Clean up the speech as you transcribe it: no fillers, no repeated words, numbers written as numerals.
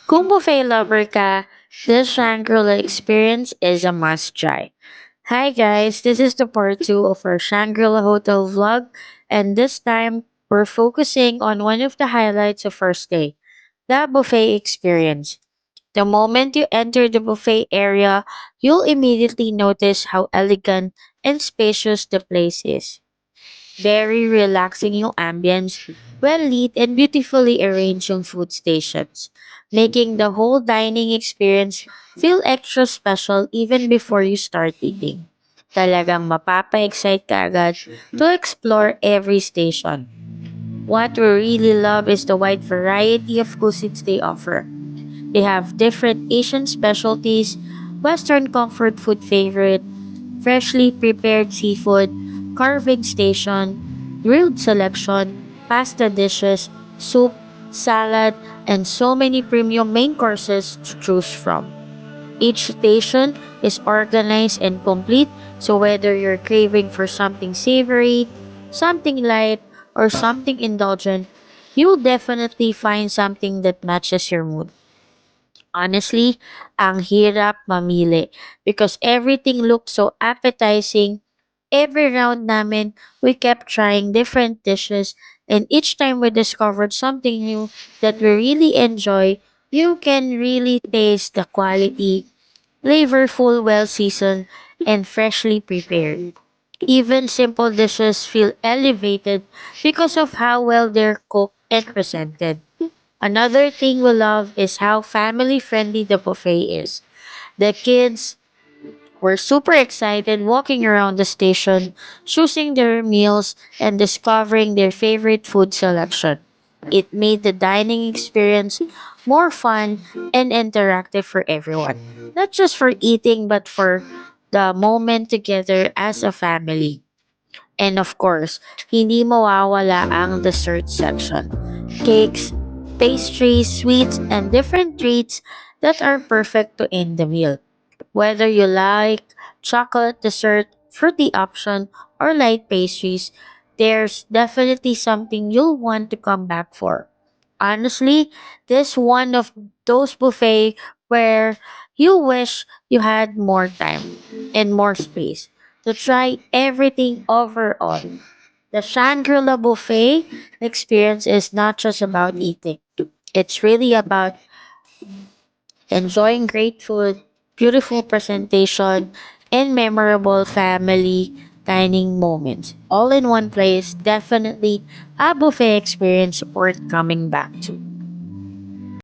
Kung buffet lover ka, this Shangri-La experience is a must try. Hi guys, this is the part 2 of our Shangri-La Hotel vlog, and this time we're focusing on one of the highlights of our stay, the buffet experience. The moment you enter the buffet area, you'll immediately notice how elegant and spacious the place is. Very relaxing yung ambience, well lit and beautifully arranged yung food stations, making the whole dining experience feel extra special even before you start eating. Talagang mapapa-excite ka agad to explore every station. What we really love is the wide variety of cuisines they offer. They have different Asian specialties, Western comfort food favorite, freshly prepared seafood, carving station, grilled selection, pasta dishes, soup, salad, and so many premium main courses to choose from. Each station is organized and complete, so whether you're craving for something savory, something light, or something indulgent, you'll definitely find something that matches your mood. Honestly, ang hirap mamili because everything looked so appetizing. Every round namin, we kept trying different dishes, and each time we discovered something new that we really enjoy, you can really taste the quality, flavorful, well seasoned, and freshly prepared. Even simple dishes feel elevated because of how well they're cooked and presented. Another thing we love is how family friendly the buffet is. The kids were super excited walking around the station, choosing their meals, and discovering their favorite food selection. It made the dining experience more fun and interactive for everyone. Not just for eating, but for the moment together as a family. And of course, hindi mawawala ang dessert section. Cakes, pastries, sweets, and different treats that are perfect to end the meal. Whether you like chocolate dessert, fruity option, or light pastries, there's definitely something you'll want to come back for. Honestly, this one of those buffet where you wish you had more time and more space to try everything overall. The Shangri-La buffet experience is not just about eating. It's really about enjoying great food, beautiful presentation, and memorable family dining moments. All in one place, definitely a buffet experience worth coming back to.